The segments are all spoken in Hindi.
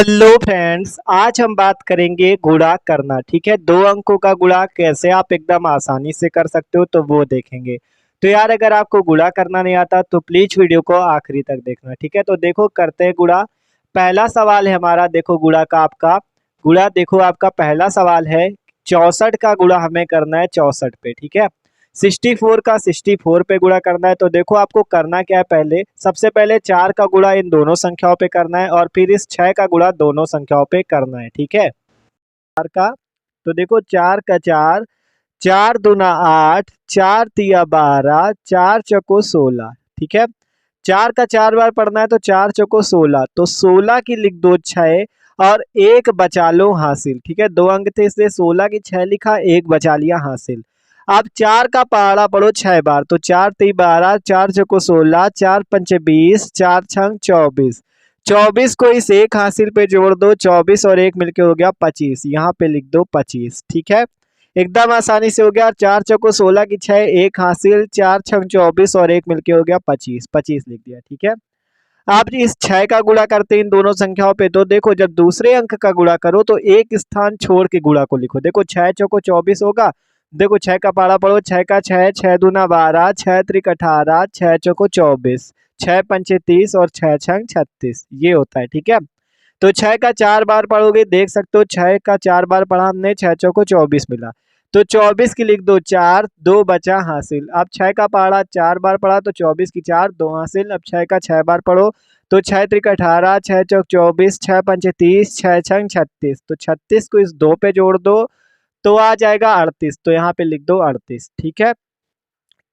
हेलो फ्रेंड्स, आज हम बात करेंगे गुणा करना। ठीक है, दो अंकों का गुणा कैसे आप एकदम आसानी से कर सकते हो तो वो देखेंगे। तो यार अगर आपको गुणा करना नहीं आता तो प्लीज वीडियो को आखिरी तक देखना। ठीक है, तो देखो करते हैं गुणा। पहला सवाल है हमारा, देखो गुणा का आपका गुणा, देखो आपका पहला सवाल है 64 का गुणा हमें करना है 64 पे। ठीक है, 64 का 64 पे गुणा करना है। तो देखो आपको करना क्या है, पहले सबसे पहले 4 का गुणा इन दोनों संख्याओं पे करना है और फिर इस 6 का गुणा दोनों संख्याओं पे करना है। ठीक है, 4 का, तो देखो 4 का 4, 4 दूना 8, 4 तिया 12, 4 चौको 16। ठीक है, 4 का 4 बार पढ़ना है तो 4 चौको 16, तो 16 की लिख दो 6 और एक बचा लो हासिल। ठीक है, दो अंक थे इसलिए 16 की 6 लिखा, एक बचा लिया हासिल। अब 4 का पहाड़ा पढ़ो 6 बार, तो 4 ती 12, 4 चौको 16, 4 पंचे 20, 4 छंग 24। 24 को इस एक हासिल पे जोड़ दो, 24 और एक मिलके हो गया 25, यहाँ पे लिख दो 25। ठीक है, एकदम आसानी से हो गया। 4 चौको 16 की 6, एक हासिल, 4 छंग 24 और एक मिलके हो गया 25, 25 लिख दिया। ठीक है, आप इस 6 का गुणा करते हैं इन दोनों संख्याओं पे, तो देखो जब दूसरे अंक का गुणा करो तो एक स्थान छोड़ के गुणा को लिखो। देखो 6 चौको 24 होगा, देखो 6 का पारा पढ़ो, 6 का 6, 6 दूना 12, 6 त्रिक 18, 6 चौको 24, 6 पंचे 30 और 6 छंग 36, ये होता है। ठीक है, तो 6 का 4 बार पढ़ोगे, देख सकते हो 6 का 4 बार पढ़ा हमने, 6 चौको 24 मिला, तो 24 की लिख दो 4, 2 बचा हासिल। अब 6 का पढ़ा 4 बार पढ़ा तो 24 की 4, 2 हासिल। अब 6 का 6 बार पढ़ो, तो 6 त्रिक 18, 6 चौक 24, 6 पंचे 30, 6 छंग 36, तो 36 को इस 2 पे जोड़ दो तो आ जाएगा 38, तो यहाँ पे लिख दो 38। ठीक है,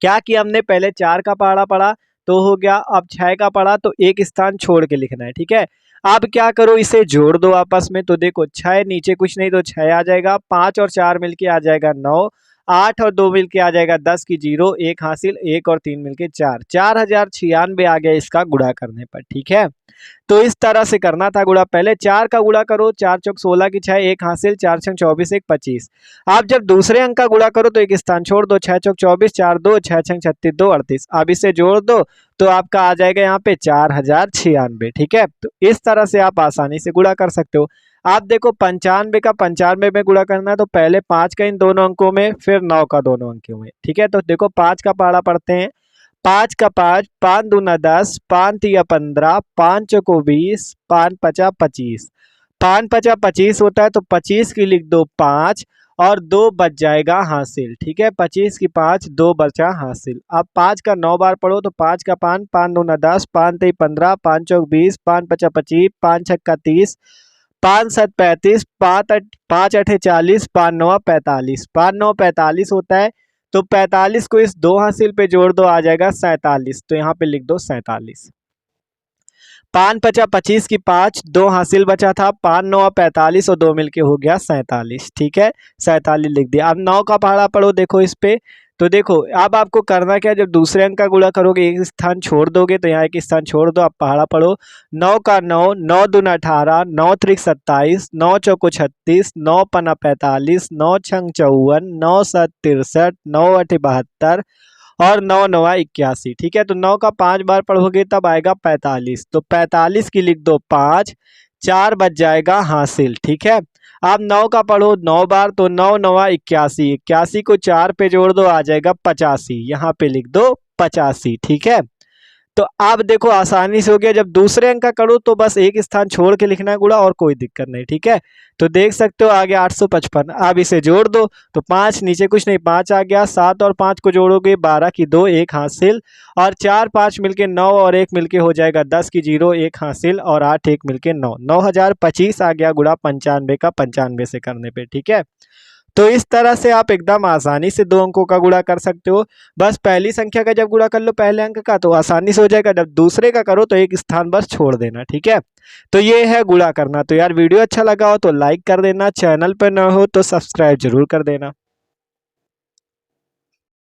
क्या किया हमने, पहले 4 का पहाड़ा पढ़ा तो हो गया, अब 6 का पढ़ा तो एक स्थान छोड़ के लिखना है। ठीक है, अब क्या करो, इसे जोड़ दो आपस में, तो देखो 6 नीचे कुछ नहीं तो 6 आ जाएगा, 5 और 4 मिलके आ जाएगा 9, 8 और 2 मिलके आ जाएगा 10 की 0, एक हासिल, 1 और 3 मिलके 4, 4096 आ गया इसका गुणा करने पर। ठीक है, तो इस तरह से करना था गुणा। पहले 4 का गुणा करो, 4 चौक 16 की 6, एक हासिल, 4 छंग 24, एक 25। आप जब दूसरे अंक का गुणा करो तो एक स्थान छोड़ दो, 6 चौक 24, 4 2, 6 छंग 36, 2 38। अब इसे जोड़ दो तो आपका आ जाएगा यहाँ पे 4096। ठीक है, तो इस तरह से आप आसानी से गुणा कर सकते हो। आप देखो 95 का 95 में गुणा करना है तो पहले 5 का इन दोनों अंकों में, फिर 9 का दोनों अंकों में। ठीक है, तो देखो 5 का पहाड़ा पढ़ते हैं, 5 का 5, 5 दूना 10, 5 तिया 15, 5 चौको 20, 5 पचा 25, 5 पचा 25 होता है तो 25 की लिख दो 5 और 2 बच जाएगा हासिल। ठीक है, 25 की 5, 2 बचा हासिल। अब 5 का 9 बार पढ़ो, तो 5 का 5, 5 दूना 10, 5 ती 15, 5 चौक 20, 5 पचा 25, 5 छक्का 30, 5 7 35, 5 अठे 40, 5 9 45, 5 9 45 होता है, तो 45 को इस दो हासिल पे जोड़ दो, आ जाएगा 47, तो यहाँ पे लिख दो 47। 5 पचा 25 की 5, 2 हासिल बचा था, 5 9 45 और 2 मिलके हो गया 47। ठीक है, 47 लिख दिया। अब 9 का पहाड़ा पढ़ो, देखो इस पे, तो देखो अब आपको करना क्या है, जब दूसरे अंक का गुणा करोगे एक स्थान छोड़ दोगे, तो यहाँ एक स्थान छोड़ दो, अब पहाड़ा पढ़ो। 9 का 9, 9 दूना 18, 9 त्रिक 27, 9 चौको 36, 9 पना 45, 9 छंग 54, 9 7 63, 9 अठे 72 और 9 नवा 81। ठीक है, तो 9 का 5 बार पढ़ोगे तब आएगा 45, तो 45 की लिख दो 5, 4 बच जाएगा हासिल। ठीक है, आप 9 का पढ़ो 9 बार, तो 9 नवा 81, 81 को 4 पे जोड़ दो, आ जाएगा 85, यहाँ पे लिख दो 85। ठीक है, तो आप देखो आसानी से हो गया। जब दूसरे अंक का करो तो बस एक स्थान छोड़ के लिखना है गुणा, और कोई दिक्कत नहीं। ठीक है, तो देख सकते हो आ गया 855। अब इसे जोड़ दो, तो 5 नीचे कुछ नहीं 5 आ गया, 7 और 5 को जोड़ोगे 12 की 2, एक हासिल, और 4 5 मिलके 9 और एक मिलके हो जाएगा 10 की 0, एक हासिल, और 8 एक मिलके 9, 9025 आ गया गुणा 95 का 95 से करने पे। ठीक है, तो इस तरह से आप एकदम आसानी से दो अंकों का गुणा कर सकते हो। बस पहली संख्या का जब गुणा कर लो पहले अंक का तो आसानी से हो जाएगा, जब दूसरे का करो तो एक स्थान बस छोड़ देना। ठीक है, तो ये है गुणा करना। तो यार वीडियो अच्छा लगा हो तो लाइक कर देना, चैनल पर न हो तो सब्सक्राइब जरूर कर देना।